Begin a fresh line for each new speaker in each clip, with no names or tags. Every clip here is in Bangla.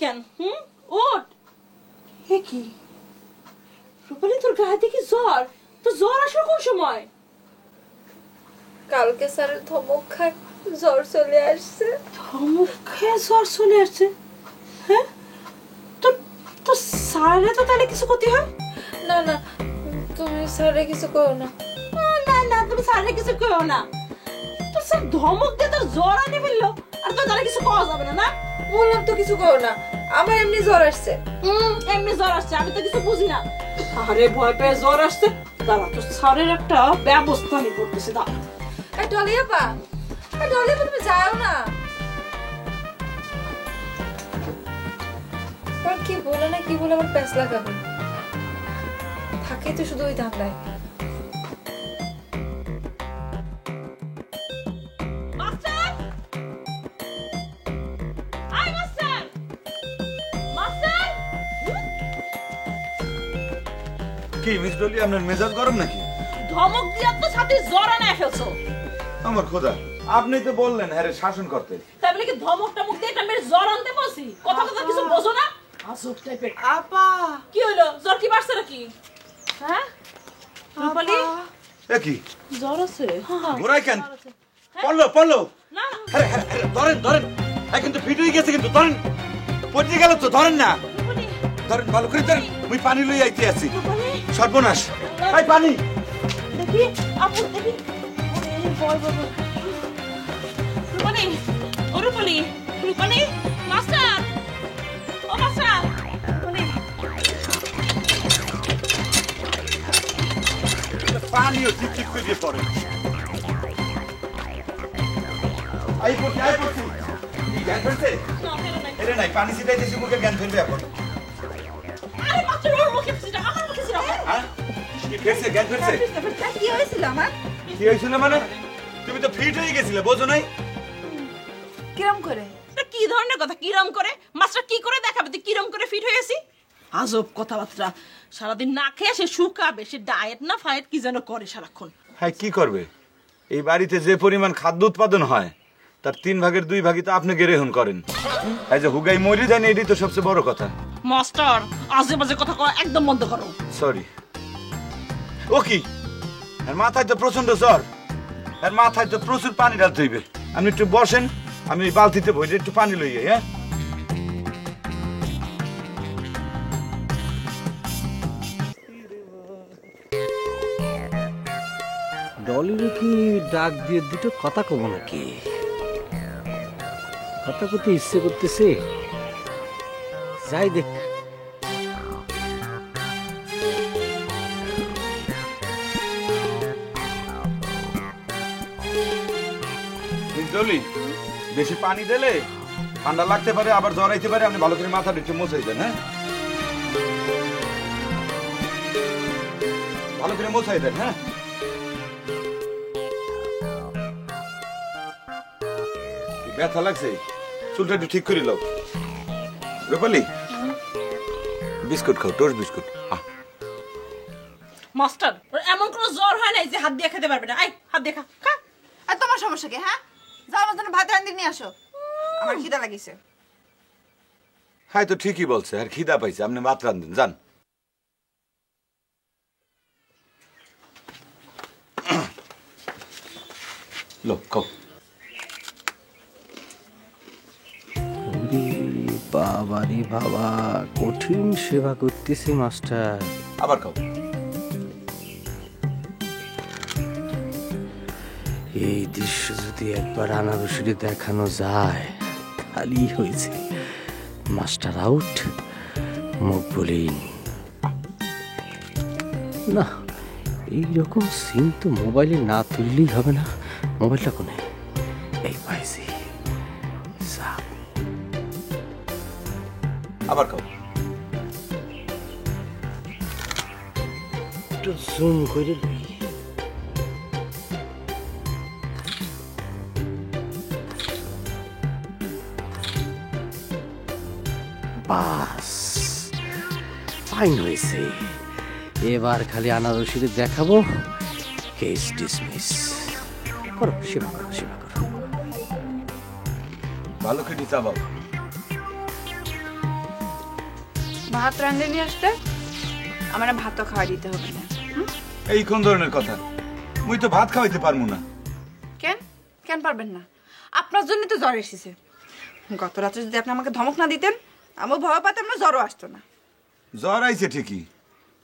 কেন? ওঠ। এ কি রূপালী, তোর গায়ে দেখি জ্বর। তো জ্বর আসলো কোন সময়?
কালকে স্যারের ধমক খায় জ্বর চলে আসছে।
ধমক খেয়ে জ্বর চলে আসছে? হ্যাঁ, তো স্যারের তো তাহলে কিছু ক্ষতি হয়?
না না, তুমি স্যারে কিছু করো না।
না না, তুমি স্যারের কিছু করো না। তো স্যার ধমক দিয়ে তোর জ্বর আনে ফেললো, আর তো তাহলে কিছু করা যাবে না। না,
বললাম তো কিছু করো না, আমার এমনি জ্বর আসছে।
এমনি জ্বর আসছে, আমি তো কিছু বুঝি না। আরে ভয় পেয়ে জ্বর আসছে, দাঁড়া তো স্যারের একটা ব্যবস্থা আমি করতেছি। দাঁড়া।
ডলিয়াপা, ডলিয়াপা তুমি যাও না। কি বলে না কি বলে আমার প্যাঁচ লাগাবে, থাকে তো শুধু ওই ধান্দায়।
কি মিস ডলি, আপনার মেজাজ গরম নাকি?
ধমক দিয়ে তো সাথে জ্বর আনে ফেলছো।
আমার খোদা, আপনি তো বললেন হ্যাঁ শাসন করতে।
তাই বলে কি ধমকটা মুখ দিয়ে এটা মেরে জ্বর আনতে বলছি? কথা কিছু বোঝো না? আজব টাইপের।
আপা
কি হলো? জ্বর কি বাড়ছে নাকি? হ্যাঁ রূপালী,
এ কি
জ্বর আছে?
ঘোরাই কেন? পড়লো
না
আরে ধরেন এই কিন্তু ফিট হয়ে গেছে, কিন্তু ধরেন পড়ে গেল তো, ধরেন না,
রূপালী,
ধরেন ভালো করে ধরেন। মুই পানি লই আইতে আছি।
রূপালী
সর্বনাশ, এই পানি।
দেখি, আপু দেখি। ওরে বল বাবা। রূপালী, ও রূপালী, রূপালী, মাস্টার, ও মাস্টার, রূপালী।
পানিও টিপ করে দিয়ে পড়ে। আই পড়ছি কি জ্ঞান ফেলছে?
না, ফেরো নাই।
এরে নাই, পানি ছিটাইতেছি মুখে, জ্ঞান ফেলবে এখন।
আরে মাস্টার, ওর মুখে ফেলছে, আমার মুখে ছিল।
হ্যাঁ কি ফেলছে? জ্ঞান ফেলছে?
কি হয়েছিল আমার?
কি হয়েছিল মানে? তুমি তো ফিট হয়ে গেছিলে, বোঝো নাই?
কিরম করে?
কি ধরনের কথা? কিরম করে? মাস্টার কি করে দেখাবে তুই কিরম করে ফিট হয়েছি? আজব কথাবার্তা। সারাদিন না খেয়ে সে শুকাবে, সে ডায়েট না ফায়েট কি যেন করে সারাক্ষণ।
হ্যাঁ কি করবে? এই বাড়িতে যে পরিমাণ খাদ্য উৎপাদন হয় তার 3 ভাগের 2 ভাগই তো আপনি গ্রহণ করেন। এই যে হুগাই মরে যান, এটাই তো সবচেয়ে বড় কথা।
মাস্টার, আজে বাজে কথা কওয়া একদম বন্ধ করো।
সরি। ও কি, আর মাথায় তো প্রচন্ড জ্বর, আর মাথায় তো প্রচুর পানি ঢালতে হইবে। আপনি একটু বসেন, আমি ওই বালতিতে ভরে একটু পানি লই যাই। হ্যাঁ
ডলির কি ডাক দিয়ে দুটো কথা কব নাকি? কথা করতে ইচ্ছে করতেছে, যাই দেখ।
ডলি, বেশি পানি দিলে ঠান্ডা লাগতে পারে, আবার জ্বর আইতে পারে। আপনি ভালো করে মাথাটা একটু মুছাই দেন। হ্যাঁ ভালো করে মুছাই দেন। হ্যাঁ ব্যথা লাগছে, চুলটা একটু ঠিক করে লাও। রূপালী, বিস্কুট খাও, টোস্ট বিস্কুট।
মাস্টার, ওর এমন কোনো জ্বর হয় নাই যে হাত দিয়ে খেতে পারবে না। আই হাত দিয়ে খা, খা।
আর তোমার সমস্যা কি? হ্যাঁ, যাও আমার জন্য ভাত রাঁধি নিয়ে আসো, আমার খিদা লাগিছে।
হ্যাঁ তো ঠিকই বলছে, আর খিদা পাইছে, আপনি ভাত রান্ধেন যান। লো খাও।
বাবা রে বাবা, কঠিন সেবা করতেছে মাস্টার।
আবার খাও।
এই দৃশ্য যদি একবার আনারসিরে দেখানো যায় তাহলেই হয়েছে। মাস্টার আউট, মুখ বলিন না। এইরকম সিন তো মোবাইলে না তুললেই হবে না। মোবাইলটা কোনে? এই পাইছি।
আবার খাও।
একটু জুম করে লই। বাস, ফাইন হয়েছে। এবার খালি আনারসিরে দেখাবো, কেস ডিসমিস। করো, সেবা করো, সেবা করো।
ভালো করে চাবাও।
ভাত রাঁধে নিয়ে আসতে আমার ভাতও খাওয়া দিতে হবে না।
এই কোন ধরনের কথা? মুই তো ভাত খাওয়াইতে পারবো না।
কেন কেন পারবেন না? আপনার জন্য তো জ্বর এসেছে। গত রাত্রে যদি আপনি আমাকে ধমক না দিতেন আমার ভয় পাতাম না, জ্বরও আসতো না।
জ্বর আইছে ঠিকই,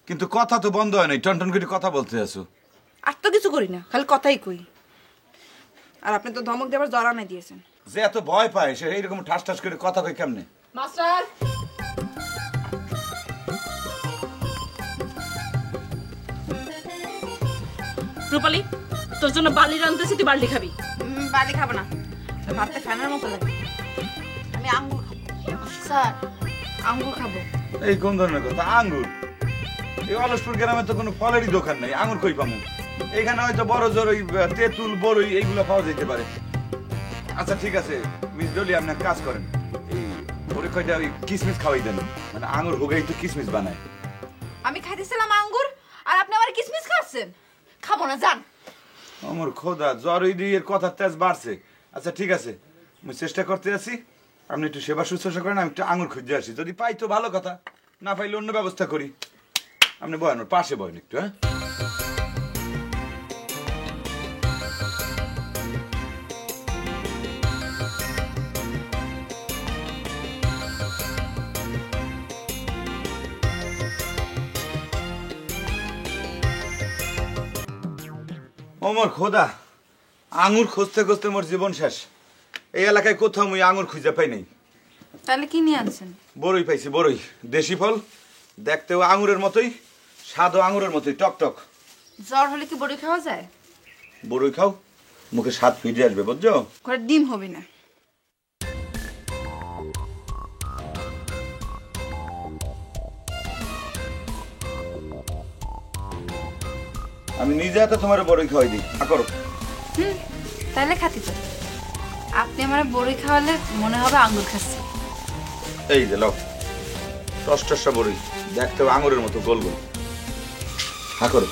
কিন্তু কথা তো বন্ধ হয় নাই। টনটন করে কথা বলতে আছো।
আর তো কিছু করি না, খালি কথাই কই। আর আপনি তো ধমক দেবার জ্বর আনাই দিয়েছেন।
যে এত ভয় পায় সে এইরকম ঠাস ঠাস করে কথা কয় কেমনে?
মাস্টার রূপালী, তোর জন্য বালি রাঁধতেছি, তুই বালতি খাবি।
বালি খাবো না, ভাতটা ফ্যানের মতো লাগে। আমি আঙ্গুর খাবো। স্যার আঙ্গুর খাবো।
এই কোন ধরনের কথা? আঙ্গুর? এই অলসপুর গ্রামে তো কোনো ফলেরই দোকান নাই, আঙ্গুর কই পামু? এখানে হয়তো বড় জোর ওই তেঁতুল বড়ই এইগুলো পাওয়া যেতে পারে। আচ্ছা ঠিক আছে মিস ডলি, আপনি এক কাজ করেন, এই ওরে কয়টা ওই কিসমিস খাওয়াই দেন। মানে আঙ্গুর হোগাই তো কিসমিস বানায়।
আমি খাইতেছিলাম আঙ্গুর আর আপনি আমার কিসমিস খাচ্ছেন? খাবো না, যান।
আমার খোদা, জ্বর ওই দিয়ে কথার তেজ বাড়ছে। আচ্ছা ঠিক আছে, আমি চেষ্টা করতে আছি। আপনি একটু সেবা শুশ্রূষা করেন, আমি একটু আঙুর খুঁজে আসি। যদি পাই তো ভালো কথা, না পাইলে অন্য ব্যবস্থা করি। আপনি বয়েন, ওর পাশে বয়েন একটু। হ্যাঁ ওমর খোদা, আঙুর খুঁজতে খুঁজতে মোর জীবন শেষ। এই এলাকায় কোথাও মুই আঙুর খুঁজে পাই নাই।
তাহলে কি নিয়ে আনছেন?
বড়ই পাইছি, বড়ই, দেশি ফল, দেখতেও আঙুরের মতোই, স্বাদও আঙুরের মতোই, টক টক।
জ্বর হলে কি বড়ি খাওয়া যায়?
বড়ই খাও, মুখে স্বাদ ফিরে আসবে, বুঝছো?
ঘরে ডিম হবে না।
আমি নিজে হাতে তোমার বড়ই খাওয়াই দিই, করো।
তাহলে খাতি তো। আপনি আমার বড়ি খাওয়ালে মনে হবে আঙ্গুর খাচ্ছি।
এই যে লও, টস টসা বড়ই, দেখতেও আঙুরের মতো গোল গোল। করো।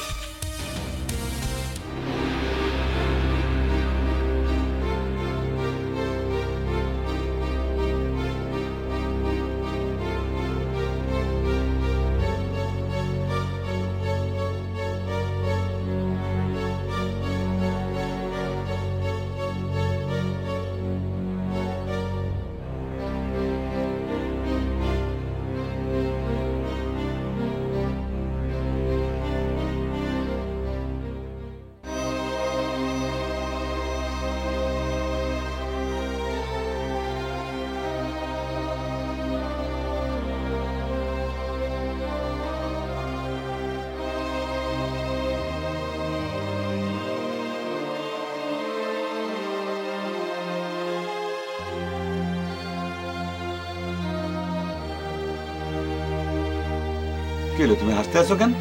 কি হলো, তুমি হাসতে আছো কেন?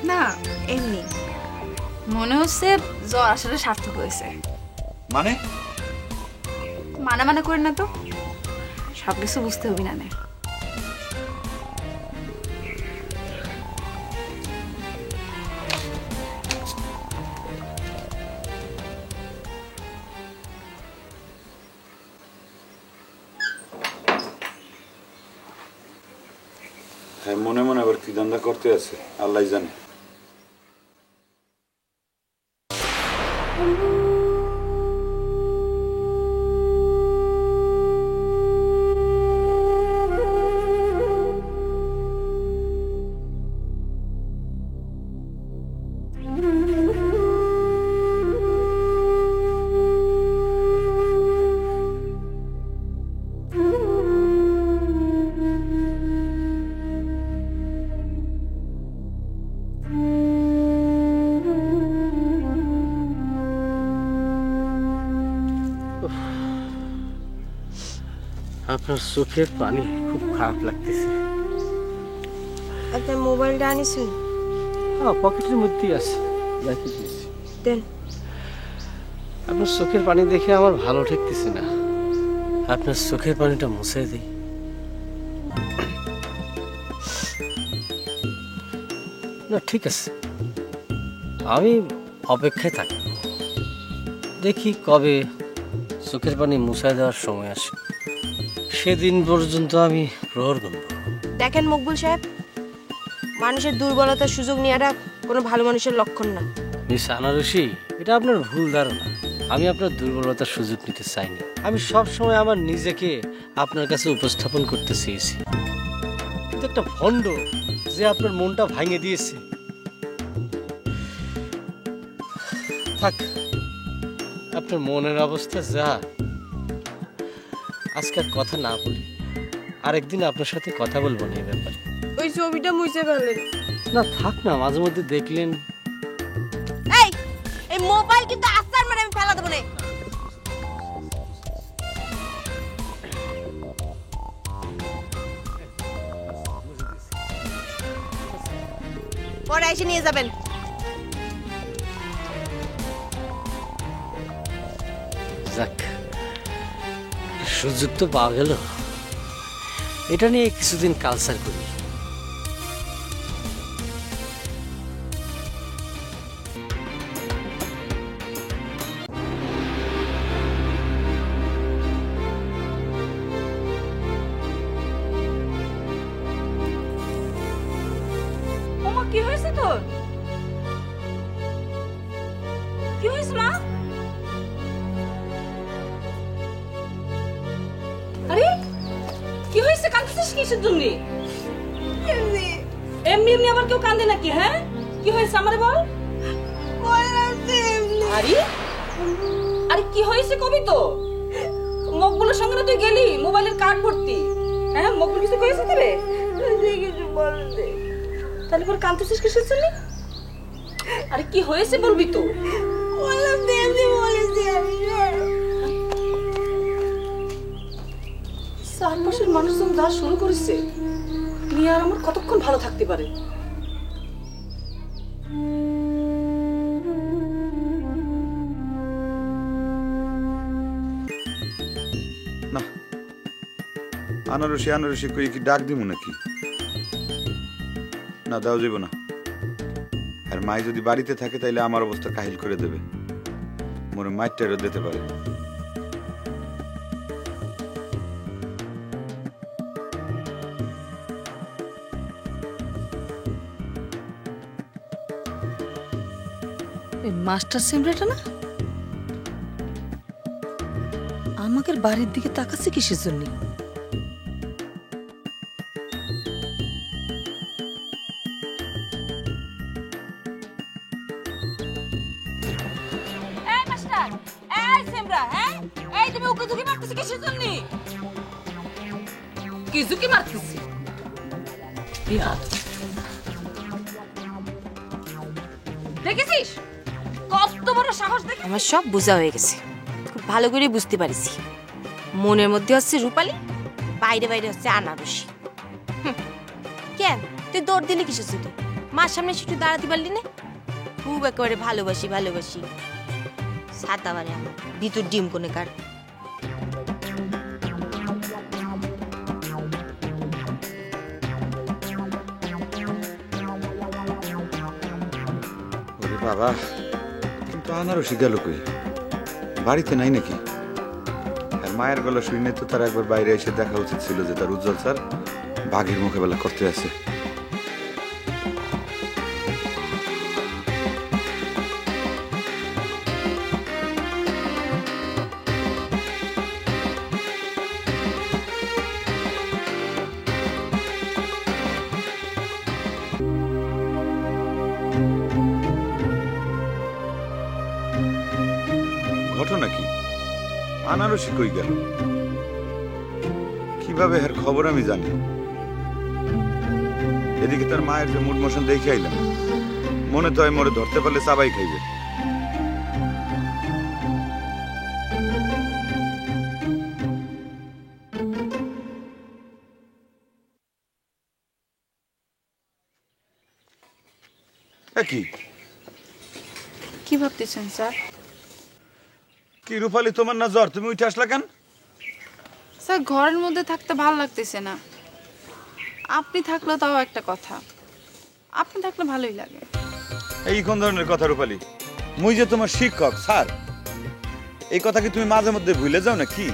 না এমনি মনে হচ্ছে জ্বর আসলে সার্থক হয়েছে।
মানে?
মানে মানে করেন না তো, সবকিছু বুঝতে হবে না।
হ্যাঁ, মনে মনে আবার কি ধান্দা করতে আছে আল্লাহ জানে।
আপনার চোখের পানি খুব খারাপ লাগতেছে।
আপনার মোবাইলটা আনিছেন?
হ্যাঁ, পকেটের মধ্যেই আছে, রাখি দিয়েছি।
দেন।
আপনার চোখের পানি দেখে আমার ভালো ঠেকতেছে না। আপনার চোখের পানিটা মুছে দিই। না ঠিক আছে, আমি অপেক্ষায় থাকি, দেখি কবে চোখের পানি মুছায় দেওয়ার সময় আসে। সেদিন পর্যন্ত আমি প্রহর গুনব।
দেখেন মকবুল সাহেব, মানুষের দুর্বলতার সুযোগ নেওয়াটা কোনো ভালো মানুষের লক্ষণ না।
মিস আনারসি, এটা আপনার ভুল ধারণা। আমি আপনার দুর্বলতার সুযোগ নিতে চাইনি। আমি সব সময় আমার নিজেকে আপনার কাছে উপস্থাপন করতে চেয়েছি। কিন্তু একটা ভণ্ড যে আপনার মনটা ভাঙে দিয়েছে। থাক, আপনার মনের অবস্থা যা, আজকে আর কথা না বলি। আরেকদিন আপনার সাথে কথা বলবো না এই ব্যাপারে।
ওই ছবিটা মুছে ফেলেন।
না থাক না, মাঝে মধ্যে দেখলেন।
এই মোবাইল কিন্তু আস্তার মানে আমি ফেলা দেবো না। পরে এসে নিয়ে যাবেন।
যাক, সুযোগ তো পাওয়া গেল। এটা নিয়ে কিছুদিন কালচার করি।
ওমা কি হয়েছে তোর? কি হয়েছে মা? আরে কি হয়েছে? কাঁদছিস কিসের জন্য? এমনি এমনি আবার কেউ কাঁদে নাকি? হ্যাঁ, কি হয়েছে আমারে বল। আরে আরে কি হয়েছে কবি তো? মকবুলের সঙ্গে না তুই গেলি মোবাইলের কার্ড ভর্তি? হ্যাঁ, মকবুল কিছু কয়েছে তোরে? কিছু বলতে তাহলে পর কাঁদছিস কিসের জন্য? আরে কি হয়েছে বলবি তো? চারপাশের মানুষজন যা শুরু করেছে, নিয়ে আর আমার কতক্ষণ ভালো থাকতে পারে?
না, আনারসি আনারসি কই কি ডাক দিমু নাকি? না, দাও যাইব না। আর মাই যদি বাড়িতে থাকে তাইলে আমার অবস্থা কাহিল করে দেবে। মোরে মাইটারও দিতে পারে।
এই মাস্টার সিমরেটা না আমাদের বাড়ির দিকে তাকাচ্ছে কিসের জন্য? এই মাস্টার, এই সিমরা, হ্যাঁ এই তুমি ওকে ঝুঁকি মারতেছ কিসের জন্য? কি ঝুঁকি মারতেছি? দেখেছিস কত বড় সাহস? দেখে
আমার সব বোঝা হয়ে গেছে, খুব ভালো করে বুঝতে পারিছি। মনের মধ্যে হচ্ছে রূপালী, বাইরে বাইরে হচ্ছে আনারসি। কেন তুই দৌড় দিলি কিসের জন্য? মার সামনে একটু দাঁড়াতে পারলি না? খুব একেবারে ভালোবাসি ভালোবাসি সাদা বারে আমার ভিতর ডিম কোনে কার।
ওরে বাবা, কিন্তু আনারসি গেল কই? বাড়িতে নাই নাকি? আর মায়ের গলা শুনে তো তার একবার বাইরে এসে দেখা উচিত ছিল যে তার উজ্জ্বল স্যার বাঘের মোকাবেলা করতে আছে। ঘটনা কি? আনারসি কই গেল? কিভাবে এর খবর আমি জানি? এদিকে তার মায়ের যে মুড মোশন দেখে আইলাম, মনে তো হয় মোরে ধরতে পারলে চাবাই খাইবে। কি
কি ভাবতেছেন স্যার?
কি রূপালী, তোমার না জ্বর? তুমি উঠে আসলা কেন?
স্যার ঘরের মধ্যে থাকতে ভালো লাগতেছে না। আপনি থাকলেও তাও একটা কথা, আপনি থাকলে ভালোই লাগে।
এই কোন ধরনের কথা রূপালী? মুই যে তোমার শিক্ষক স্যার, এই কথা কি তুমি মাঝে মধ্যে ভুলে যাও না কি?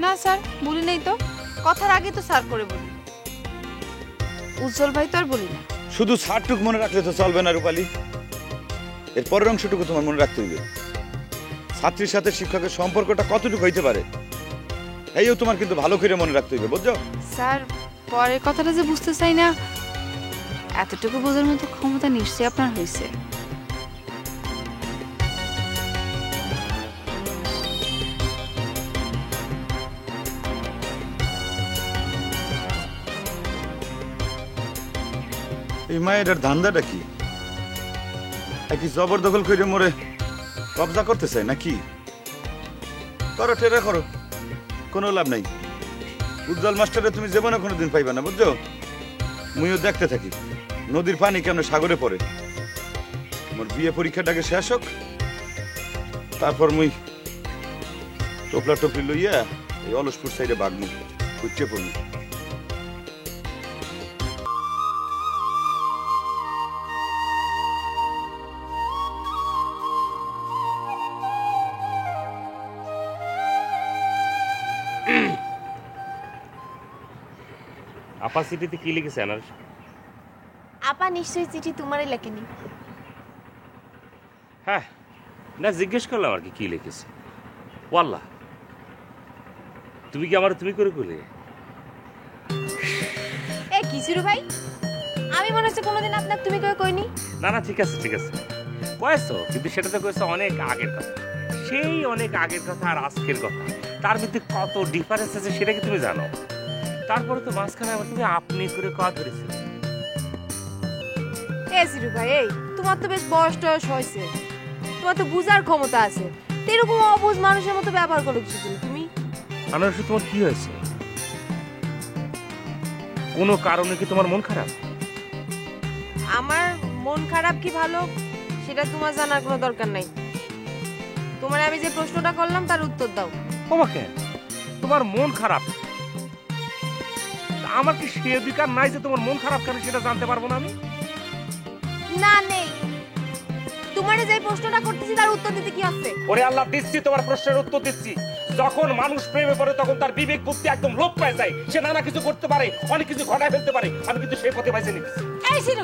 না স্যার, বলি নাই তো, কথার আগে তো স্যার করে বলি।
উজ্জ্বল ভাই তো আর বলি না।
শুধু ছাড়টুক মনে রাখলে তো চলবে না রূপালী, এর পরের অংশটুকু তোমার মনে রাখতে হইবে। ছাত্রীর সাথে শিক্ষকের সম্পর্কটা কতটুকু হইতে পারে এইও তোমার কিন্তু ভালো করে মনে রাখতে হইবে, বুঝছো?
স্যার পরের কথাটা যে বুঝতে চাই না, এতটুকু বোঝার মতো ক্ষমতা নিশ্চয়ই আপনার হয়েছে।
এই মায়ের ধান্দাটা কি? কি জবরদখল করে মোরে কবজা করতে চাই নাকি? করো টেরা করো, কোনো লাভ নাই। উজ্জ্বল মাস্টারে তুমি জীবনে কোনোদিন পাইবা না, বুঝছো? মুইও দেখতে থাকি নদীর পানি কেন সাগরে পড়ে। মোর বিয়ে পরীক্ষাটাকে শেষ হোক, তারপর মুই টোপলা টপলি লইয়া এই অলসপুর সাইডে বাগমু, উচ্চে পড়মু।
আপা চিঠিতে কি লিখেছে আনারস?
আপা নিশ্চয়ই চিঠি তোমারই লেখেনি।
হ্যাঁ, না জিজ্ঞেস করলাম আর কি লিখেছে। ওয়াল্লাহ, তুমি কি আমার তুমি করে করলে?
এ কিশোর ভাই, আমি মনে হচ্ছে কোনোদিন আপনার তুমি করে কইনি।
না না, ঠিক আছে ঠিক আছে, কয়েছো, কিন্তু সেটা তো কয়েছো অনেক আগের কথা। সেই অনেক আগের কথা আর আজকের কথা, তার মধ্যে কত ডিফারেন্স আছে সেটা কি তুমি জানো? তারপরে তো মাঝখানে আবার তুমি আপনি করে কথা ধরেছিল।
এ সিরু ভাই, এই তোমার তো বেশ বয়স টয়স হয়েছে, তোমার তো বুঝার ক্ষমতা আছে, এরকম অবুঝ মানুষের মতো ব্যবহার করো কিছু তুমি।
আনারস, তোমার কি হয়েছে? কোনো কারণে কি তোমার মন খারাপ?
আমার মন খারাপ কি ভালো সেটা তোমার জানার কোনো দরকার নাই। তোমার আমি যে প্রশ্নটা করলাম তার উত্তর দাও।
তোমাকে তোমার মন খারাপ, আমার কি সে অধিকার নাই যে তোমার মন খারাপ কেন সেটা জানতে পারবো না আমি?
না নেই, তোমার যে প্রশ্নটা করতেছি তার উত্তর দিতে কি আছে?
ওরে আল্লাহ, দিচ্ছি তোমার প্রশ্নের উত্তর দিচ্ছি। যখন মানুষ প্রেমে পড়ে তখন তার বিবেক বুদ্ধি একদম লোপ পায় যায়, সে নানা কিছু করতে পারে, অনেক কিছু ঘটায় ফেলতে পারে। আমি কিন্তু সেই পথে বাইছে নিচ্ছি।
এই সিরু,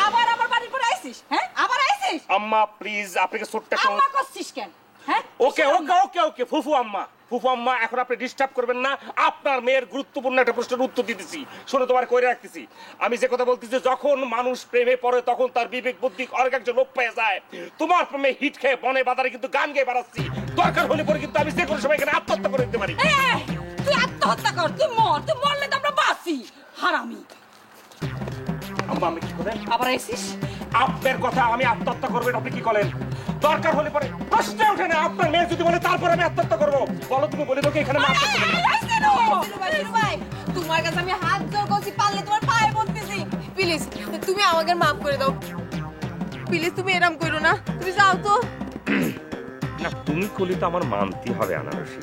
আবার আমার বাড়ির পরে আইছিস? হ্যাঁ, আবার আইছিস?
আম্মা প্লিজ, আপনাকে ছোট্ট একটা
আম্মা করছিস কেন? হ্যাঁ,
ওকে ওকে ওকে ওকে ফুফু আম্মা, ফুফু আম্মা, এখন আপনি ডিস্টার্ব করবেন না। আপনার মেয়ের গুরুত্বপূর্ণ একটা প্রশ্নের উত্তর দিতেছি, শুনে তোমার কইরে রাখতেছি। আমি যে কথা বলতেছি, যখন মানুষ প্রেমে পড়ে তখন তার বিবেক বুদ্ধি অনেক একজন লোপ পেয়ে যায়। তোমার প্রেমে হিট খেয়ে বনে বাজারে কিন্তু গান গেয়ে বেড়াচ্ছি, দরকার হলে পরে কিন্তু আমি যে কোনো সময় এখানে আত্মহত্যা করে দিতে পারি।
তুই আত্মহত্যা কর, তুই মর, তুই মরলে তো আমরা বাঁচি। হারামি
আম্মা, আমি কি করেন?
আবার আইছিস?
আপনার কথা আমি আত্মহত্যা করবেন, আপনি কি করেন? দরকার হলে পরে প্রশ্ন ওঠে না। আপনার মেয়ে যদি বলে তারপর আমি আত্মহত্যা করবো, বলো তুমি, বলে তোকে এখানে মাফ করতে পারি না।
তোমার কাছে আমি হাত জোর করছি, পারলে তোমার পায়ে পড়তেছি, প্লিজ তুমি আমাকে মাফ করে দাও, প্লিজ তুমি এরকম করো না, তুমি যাও তো।
না, তুমি কলি তো আমার মানতে হবে আনারসি।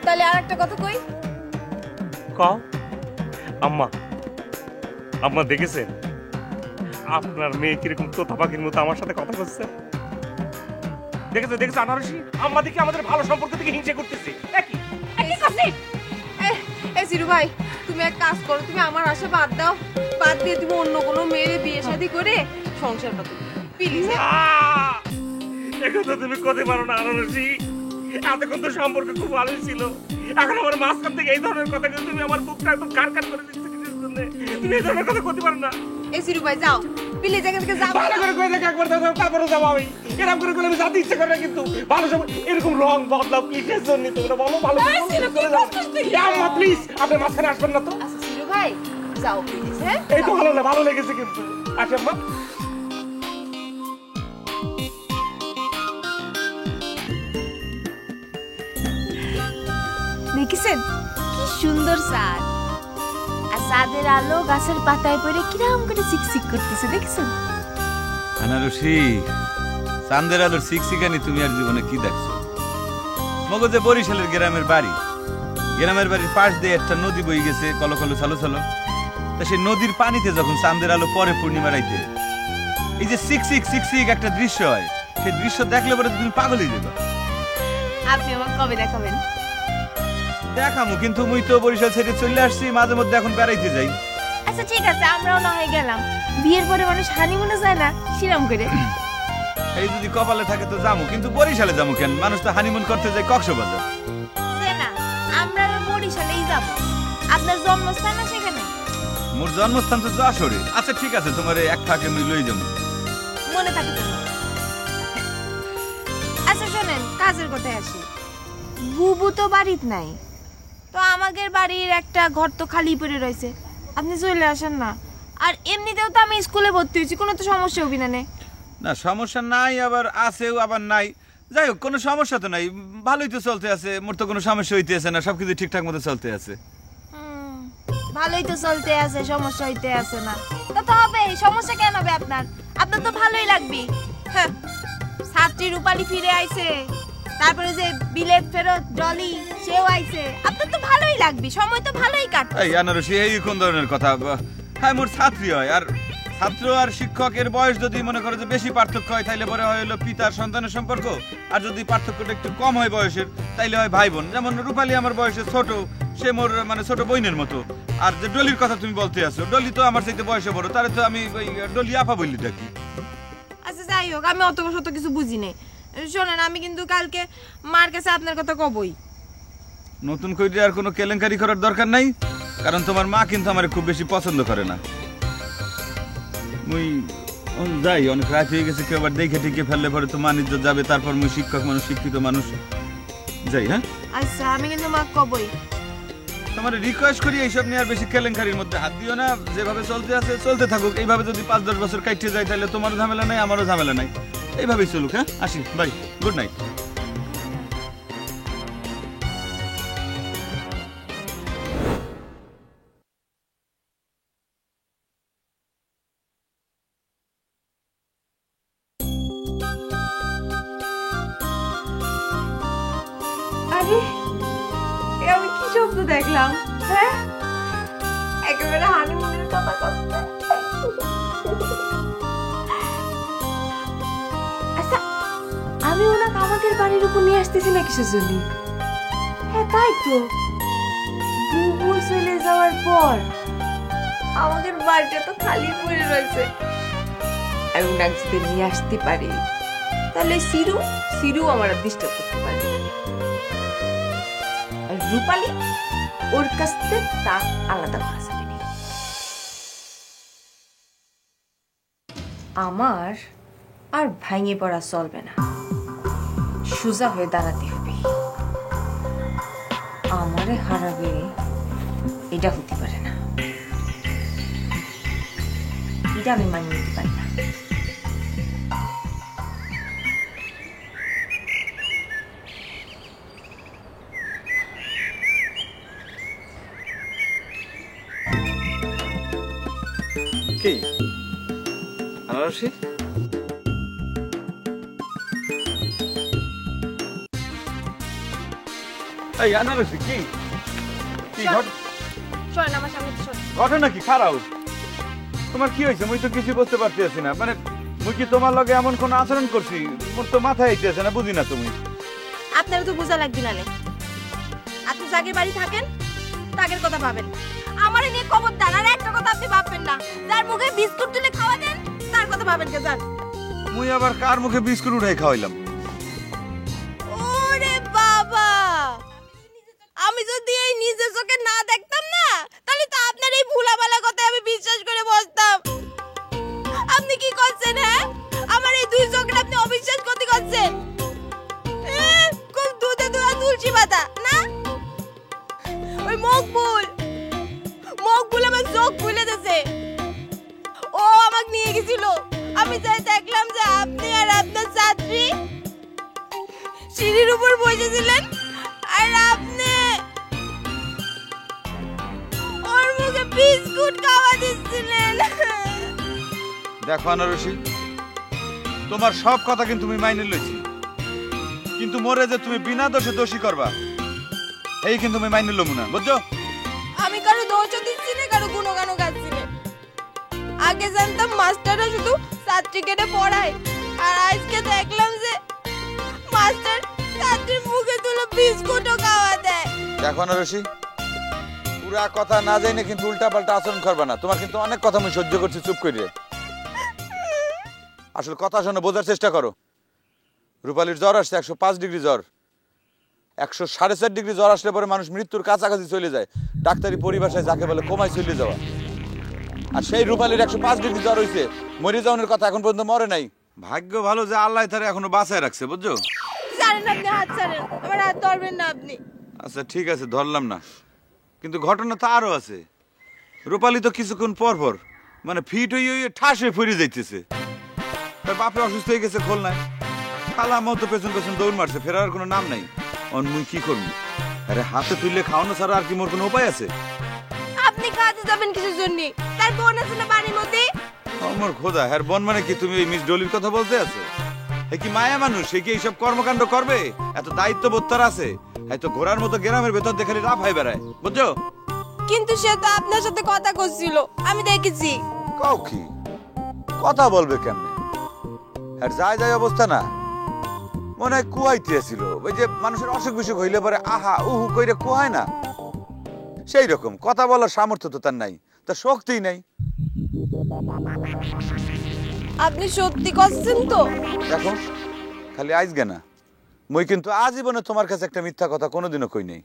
তাহলে আর একটা কথা কই।
কও। আম্মা, আম্মা দেখেছেন আপনার মেয়ে কিরকম তোতা পাখির মতো আমার সাথে কথা বলছে? দেখেছে আনারসি? আম্মা দেখি আমাদের ভালো সম্পর্ক থেকে হিংসা করতেছে।
এই সিরু ভাই, তুমি এক কাজ করো, তুমি আমার আশা বাদ দাও, বাদ দিয়ে তুমি অন্য কোনো মেয়ের বিয়ে শাদী করে সংসার পাতো প্লিজ।
এখন তো তুমি করতে পারো না আনারসি, এতক্ষণ তো সম্পর্ক খুব ভালোই ছিল, এখন আমার মাঝখান থেকে এই ধরনের কথা কিন্তু তুমি আমার বুকটা একদম কারকার করে দিচ্ছ। তুমি এই ধরনের কথা করতে পারো না।
এই সিরু ভাই যাও প্লিজ, এখান থেকে যাও।
ভালো করে কই দেখে একবার দাও, তারপরে যাবো আমি। এরকম করে আমি যাতে ইচ্ছে করে না, কিন্তু ভালো সময় এরকম রং বদলাও কিসের জন্য তোমরা বলো? ভালো আম্মা প্লিজ, আপনি মাঝখানে আসবেন না তো।
আচ্ছা সিরু ভাই যাও প্লিজ। হ্যাঁ,
এই তো ভালো না, ভালো লেগেছে কিন্তু। আচ্ছা আম্মা,
দেখেছেন কি সুন্দর চাঁদ, আর চাঁদের আলো গাছের পাতায় পড়ে কিরকম করে চিকচিক করতেছে, দেখেছেন?
আনারসি, চাঁদের আলোর শিকশিকানি তুমি আর জীবনে কি দেখছো? মগজে বরিশালের গ্রামের বাড়ির পাশ দিয়ে একটা নদী বই গেছে, কলো কলো ছালো ছালো। তা সেই নদীর পানিতে যখন চাঁদের আলো পরে পূর্ণিমা রাইতে, এই যে শিকশিক একটা দৃশ্য হয়, সেই দৃশ্য দেখলে পরে তুমি পাগল হয়ে যাবে।
আপনি আমার কবে দেখাবেন?
দেখামু, কিন্তু মুই তো বরিশাল ছেড়ে চলে আসছি, মাঝে মধ্যে এখন বেড়াইতে যাই।
আচ্ছা ঠিক আছে, আমরাও না হয়ে গেলাম। বিয়ের পরে মানুষ হানিমুনে যায় না সিরাম করে?
এই যদি কপালে থাকে তো যামু, কিন্তু বরিশালে যামু কেন? মানুষ তো হানিমুন করতে যায় কক্সবাজার।
যে না, আমরা বরিশালেই যাব। আপনার জন্মস্থান না সেখানে?
মোর জন্মস্থান তো যশোরে। আচ্ছা ঠিক আছে, তোমার এক ফাঁকে মুই লই যাবো।
মনে থাকে তো? আচ্ছা শোনেন, কাজের কথায় আসি। বুবু তো বাড়িতে নাই, তো আমাদের বাড়ির একটা ঘর তো খালি পড়ে রয়েছে, আপনি চলে আসেন না। আর এমনিতেও তো আমি স্কুলে ভর্তি হয়েছি, কোনো তো সমস্যা হবি না?
না সমস্যা নাই, আবার আছেও আবার নাই। যাই হোক, কোনো সমস্যা তো নাই, ভালোই তো চলতে আছে। মোর তো কোনো সমস্যা হইতে আছে না, সবকিছু ঠিকঠাক মতো চলতে আছে।
ভালোই তো চলতে আছে, সমস্যা হইতে আছে না তা তো হবে। সমস্যা কেন হবে আপনার? আপনার তো ভালোই লাগবে। হ্যাঁ, ছাত্রী রূপালী ফিরে আইছে, তারপরে যে বিলেত ফেরত ডলি সেও আইছে, আপনার তো ভালোই লাগবে, সময় তো ভালোই কাটবে।
এই আনারসি, এই কোন ধরনের কথা? হ্যাঁ, মোর ছাত্রী হয়, আর ছাত্র আর শিক্ষকের বয়স যদি মনে করো যে বেশি পার্থক্য হয়, তাইলে পরে হয় হলো পিতার সন্তানের সম্পর্ক। আর যদি পার্থক্যটা একটু কম হয় বয়সের, তাইলে হয় ভাই বোন। যেমন রূপালী আমার বয়সে ছোট, সে মোর মানে ছোট বোনের মতো। আর যে ডলির কথা তুমি বলতে আছো, ডলি তো আমার চাইতে বয়সে বড়, তারে তো আমি ওই ডলি আপা বললি থাকি।
আচ্ছা যাই হোক, আমি অত শত কিছু বুঝি নাই। শোনেন, আমি কিন্তু কালকে মার কাছে আপনার কথা কবই।
নতুন করে আর কোনো কেলেঙ্কারি করার দরকার নাই, কারণ তোমার মা কিন্তু আমার খুব বেশি পছন্দ করে না। মুই যাই, অনেক রাত হয়ে গেছে, কেউ আবার দেখে টিকে ফেললে পরে তো মানিজ্য যাবে। তারপর মুই শিক্ষক মানুষ, শিক্ষিত মানুষ, যাই। হ্যাঁ
আচ্ছা, আমি কিন্তু মা কবই।
তোমার রিকোয়েস্ট করি এইসব নিয়ে আর বেশি কেলেঙ্কারির মধ্যে হাত দিও না। যেভাবে চলতে আছে চলতে থাকুক। এইভাবে যদি 5-10 বছর কাটিয়ে যায়, তাহলে তোমারও ঝামেলা নাই, আমারও ঝামেলা নাই। এইভাবেই চলুক। হ্যাঁ, আসি, বাই, গুড নাইট।
আরে আমি কি শব্দ দেখলাম? হ্যাঁ, একেবারে হানিমুনের কথা করতে। আচ্ছা, আমি ওনাকে আমাদের বাড়ির উপর নিয়ে আসতেছি না কিসের জন্য? হ্যাঁ তাই তো, বুবু চলে যাওয়ার পর আমাদের বাড়িটা তো খালি পড়ে রয়েছে। আমি ওনাকে যদি নিয়ে আসতে পারি, তাহলে সিরু আমার ডিস্টার্ব করতে পারবে না। রূপালী ওর কাছ থেকে তা আলাদা করা যাবে না। আমার আর ভাঙে পড়া চলবে না, সোজা হয়ে দাঁড়াতে হবে। আমারে হারাবে এটা হতে পারে না, এটা আমি মানিয়ে নিতে পারি না।
কি আনারসি? এই আনারসি, কি কি
শোনেন, আমার সামনে শোন।
ঘটনা কি? খারাপ। তোমার কি হয়েছে? মুই তো কিছু বুঝতে পারতেছি না। মানে মুই কি তোমার লগে এমন কোন আচরণ করছি? মোর তো মাথায় আইতেছে না, বুঝি না। তুমি
আপনার তো বোঝা লাগবে না। আপনি জাগের বাড়ি থাকেন, তাগের কথা ভাবেন। আমার নিয়ে খবরদার আর একটা কথা আপনি ভাববেন না। যার মুখে বিস্কুট তুলে খাওয়া দেন, তার কথা ভাবেন কে? জান,
মুই আবার কার মুখে বিস্কুট উঠাই খাওয়াইলাম?
ওরে বাবা, আমি যদি এই নিজের চোখে না দেখতাম না, তাহলে তো আপনার এই ভুলাভালা কথা আমি বিশ্বাস করে বসতাম। আপনি কি করছেন? হ্যাঁ, আমার এই দুই চোখে আপনি অবিশ্বাস করতে করছেন। খুব দুধে দুয়া তুলসী পাতা না? ওই মকবুল আমার চোখ খুলে দিয়েছে। ও আমাকে নিয়ে গেছিল, আমি যাই দেখলাম যে আপনি আর আপনার ছাত্রী সিঁড়ির উপর বসেছিলেন, আর আপনি ওর মুখে বিস্কুট খাওয়া দিচ্ছিলেন।
দেখো আনারসি, তোমার সব কথা কিন্তু তুমি মাইনে লইছি, কিন্তু মোরে যে তুমি বিনা দোষে দোষী করবা, এই কিন্তু আমি মাইনে লমু না, বুঝছো?
আমি কারো দোষও দিচ্ছি না, কারো গুণগানও গাচ্ছি না। আগে জানতাম মাস্টাররা শুধু ছাত্রীকে পড়ায়, আর আজকে দেখলাম যে মাস্টার ছাত্রীর মুখে তুলে বিস্কুটও খাওয়া দেয়।
দেখো না রশি, পুরা কথা না জানি কিন্তু উল্টা পাল্টা আচরণ করবে না। তোমার কিন্তু অনেক কথা আমি সহ্য করছি চুপ করে। আসলে কথা শোনো, বোঝার চেষ্টা করো। রূপালীর জ্বর আসছে 105 ডিগ্রি জ্বর। 104.5 ডিগ্রি জ্বর আসলে পরে মানুষ মৃত্যুর কাছাকাছি চলে যায়। ডাক্তারি পরিভাষায় যাকে বলে কোমায় চলে যাওয়া। আর সেই রূপালীর 105 ডিগ্রি জ্বর হয়েছে, মরে যাওয়ার কথা এখন পর্যন্ত মরে নাই। ভাগ্য ভালো যে আল্লাহ তারে এখনো বাঁচায় রাখছে, বুঝছো?
ছাড়েন আপনি, হাত ছাড়েন, আমার হাত ধরবেন না আপনি।
আচ্ছা ঠিক আছে, ধরলাম না, কিন্তু ঘটনা তো আরো আছে। রূপালী তো কিছুক্ষণ পর পর মানে ফিট হয়ে ঠাস হয়ে ফিরে যাইতেছে। তার বাপে অসুস্থ হয়ে গেছে খুলনায়, খালা মতো পেছন পেছন দৌড় মারছে, ফেরার কোনো নাম নাই। মুই কি করবো? আরে হাতে তুললে খাওয়ানো ছাড়া আর কি মোর কোনো উপায় আছে?
আপনি কাজে যাবেন কিছুর জন্য? তার বোন আছে না বাড়ির মধ্যে?
আমার খোদা, হ্যাঁ বোন মানে কি? তুমি ওই মিস ডলির কথা বলতে আছো? এ কি মায়া মানুষ? সে কি এইসব কর্মকাণ্ড করবে? এত দায়িত্ববোধ তার আছে? হয়তো ঘোড়ার মতো গ্রামের ভেতর দেখে রাফ হাই বেড়ায়, বুঝছো?
কিন্তু সে তো আপনার সাথে কথা করছিল, আমি দেখেছি।
কাউ কি কথা বলবে কেমনে? আর যায় যায় অবস্থা না, মনে হয় কুয়াইতে ছিল। ওই যে মানুষের অসুখ বিসুখ হইলে পরে আহা উহু কইরে কুয়ায় না, সেই রকম কথা বলার সামর্থ্য তো তার নাই, তার শক্তিই নাই।
আপনি সত্যি করছেন তো?
দেখো, খালি আইজগে না, মই কিন্তু আজীবনে তোমার কাছে একটা মিথ্যা কথা কোনোদিনও কই নাই।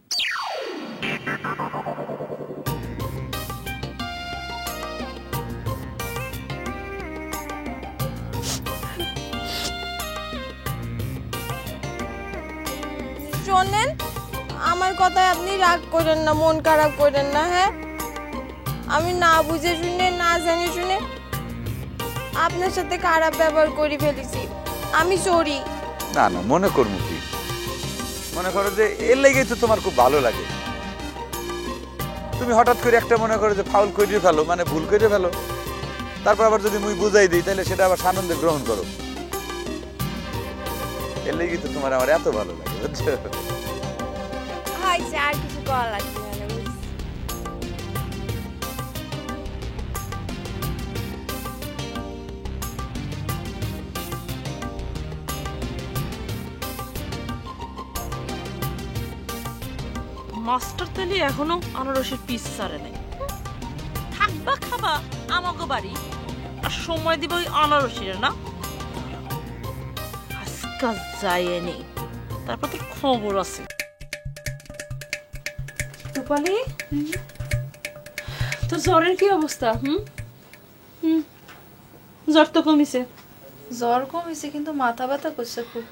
শোনেন, আমার কথায় আপনি রাগ করেন না, মন খারাপ করেন না। হ্যাঁ, আমি না বুঝে শুনে, না জানি শুনে আপনার সাথে খারাপ ব্যবহার করে ফেলেছি, আমি সরি।
না না, মনে করবো কি? মনে করো যে এর লেগেই তো তোমার খুব ভালো লাগে। তুমি হঠাৎ করে একটা মনে করো যে ফাউল করে ফেলো, মানে ভুল করে ফেলো, তারপর আবার যদি মুই বুঝাই দিই তাহলে সেটা আবার সানন্দে গ্রহণ করো। এর লেগেই তো তোমার আমার এত ভালো লাগে, বুঝছো?
হয়েছে, আর কিছু করা লাগবে না, বুঝছি।
মাস্টার তেলি এখনো আনারসের পিস ছাড়ে নাই। থাকবা খাবা আমাকে বাড়ি, আর সময় দিবে ওই আনারসির না। আজকাল যায় নেই, তারপর তোর খবর আছে। রূপালী, তোর জ্বরের কি অবস্থা? জ্বর তো কমিছে?
জ্বর কমেছে কিন্তু মাথা ব্যথা করছে খুব।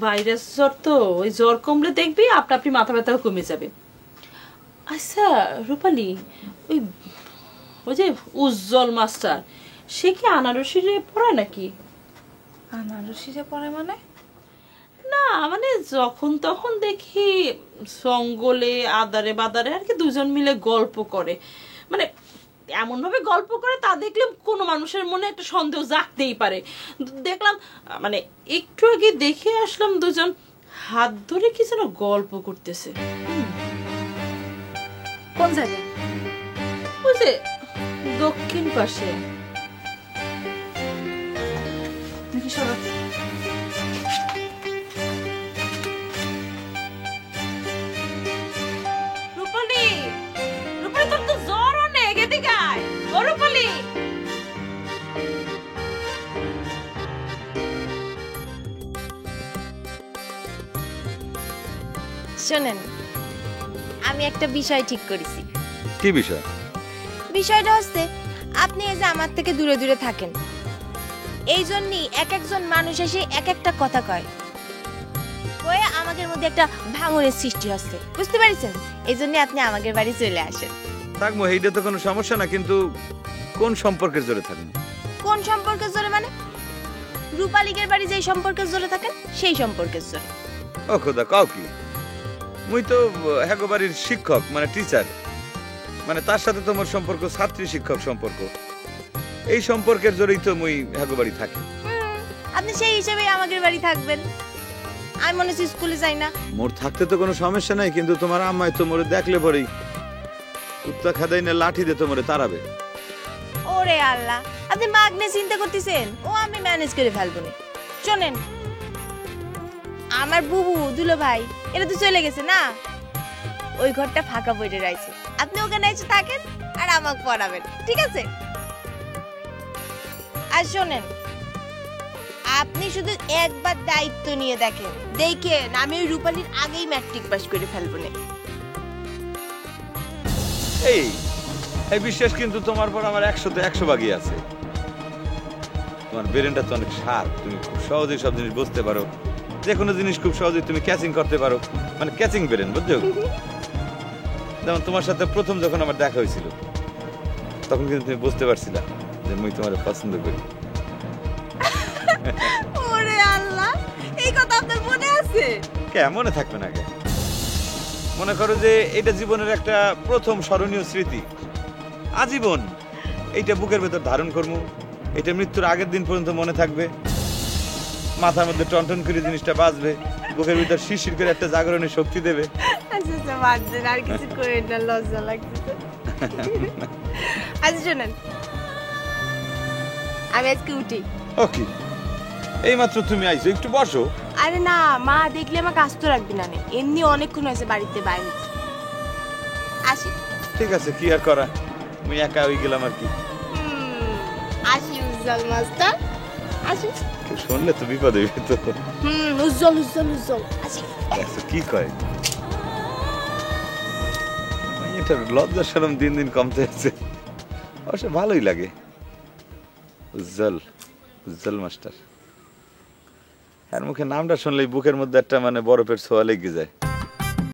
ভাইরাস জ্বর তো, ওই জ্বর কমলে দেখবি আপনা আপনি মাথা ব্যথাও কমে যাবে। আচ্ছা রূপালী, ওই ওই যে উজ্জ্বল মাস্টার, সে কি আনারসিরে পড়ায় নাকি?
আনারসিরে পড়ে মানে?
না মানে যখন তখন দেখি জঙ্গলে আদারে বাদারে আর কি দুজন মিলে গল্প করে, মানে এমন ভাবে গল্প করে তা দেখলে কোনো মানুষের মনে একটা সন্দেহ জাগতেই পারে। দেখলাম মানে একটু আগে দেখে আসলাম দুজন হাত ধরে কি যেন গল্প করতেছে।
কোন জায়গায়?
ওই যে দক্ষিণ পাশে।
দেখি সরো।
রূপালী, রূপালী তোর তো জ্বর অনেক, এদিকে আয়। ও রূপালী,
শোনেন, আমি একটা বিষয় ঠিক করেছি।
কি বিষয়?
বিষয়টা হচ্ছে আপনি এই যে আমার থেকে দূরে দূরে থাকেন, এই জন্যই এক একজন মানুষ এসে এক একটা কথা কয়, কয়ে আমাদের মধ্যে একটা ভাঙনের সৃষ্টি হচ্ছে, বুঝতে পারছেন? এই জন্য আপনি আমাদের বাড়ি চলে আসেন।
থাকবো, এইটা তো কোনো সমস্যা না, কিন্তু কোন সম্পর্কের জোরে থাকবো?
কোন সম্পর্কের জোরে মানে? রূপালীগের বাড়ি যেই সম্পর্কের জোরে থাকেন সেই সম্পর্কের জোরে।
ও খোদা, কাউ কি? মুই তো হ্যাগো বাড়ির শিক্ষক, মানে টিচার, মানে তার সাথে তো মোর সম্পর্ক ছাত্রী শিক্ষক সম্পর্ক। এই সম্পর্কের জোরেই তো মুই হ্যাগো বাড়ি থাকি।
আপনি সেই হিসেবেই আমাদের বাড়ি থাকবেন। আমি মনে হচ্ছে স্কুলে যাই না।
মোর থাকতে তো কোনো সমস্যা নাই, কিন্তু তোমার আম্মাই তো মোরে দেখলে পরেই কুত্তা খাদাই না লাঠি দিয়ে তো মোরে তাড়াবে।
ওরে আল্লাহ, আপনি মাগনে চিন্তা করতেছেন, ও আমি ম্যানেজ করে ফেলবো না। শোনেন, আমার বুবু দুলো ভাই এরা তো চলে গেছে না, ওই ঘরটা ফাঁকা পড়ে রয়েছে, আপনি ওখানে এসে থাকেন আর আমাকে পড়াবেন, ঠিক আছে? আর শোনেন, আপনি শুধু একবার দায়িত্ব নিয়ে দেখেন আমি ওই রূপালীর আগেই ম্যাট্রিক পাস করে ফেলবো না।
এই এই বিশ্বাস কিন্তু তোমার পর আমার 100-তে 100 ভাগই আছে। তোমার ব্রেনটা তো অনেক শার্প, তুমি খুব সহজেই সব জিনিস বুঝতে পারো, যে কোনো জিনিস খুব সহজেই তুমি ক্যাচিং করতে পারো, মানে ক্যাচিং ব্রেন, বুঝছো? যেমন তোমার সাথে প্রথম যখন আমার দেখা হয়েছিল তখন কিন্তু তুমি বুঝতে পারছিলা যে আমি তোমার পছন্দ করি।
ওরে আল্লাহ, এই কথা আপনার মনে আছে?
কে মনে থাকবে না? কে মনে করো যে এটা জীবনের একটা প্রথম স্মরণীয় স্মৃতি, আজীবন এইটা বুকের ভেতর ধারণ করবো, এটা মৃত্যুর আগের দিন পর্যন্ত মনে থাকবে, মাথার মধ্যে টনটন করে জিনিসটা বাজবে, বুকের ভিতর শিরশির করে একটা জাগরণের শক্তি দেবে।
আচ্ছা বাদ দেন, আর কিছু করে না, লজ্জা লাগতেছে। আচ্ছা শোনেন, আমি আজকে উঠি।
ওকে, এই মাত্র তুমি আইছো, একটু বসো।
আরে না, মা দেখলে আমাকে আসতে রাখবি না, এমনি অনেকক্ষণ হয়েছে বাড়িতে বাইরে। আসি।
ঠিক আছে, কি আর করা, আমি একা হয়ে গেলাম আর কি।
আসি উজ্জ্বল মাস্টার, আসি।
কেউ শুনলে তো বিপদ হইবে তো।
উজ্জ্বল উজ্জ্বল উজ্জ্বল, আসি।
আচ্ছা, কি কয় এটা, লজ্জা শরম দিন দিন কমতে যাচ্ছে, অবশ্য ভালোই লাগে। উজ্জ্বল, উজ্জ্বল মাস্টার, এর মুখে নামটা শুনলেই বুকের মধ্যে একটা মানে বরফের ছোঁয়া লেগে যায়।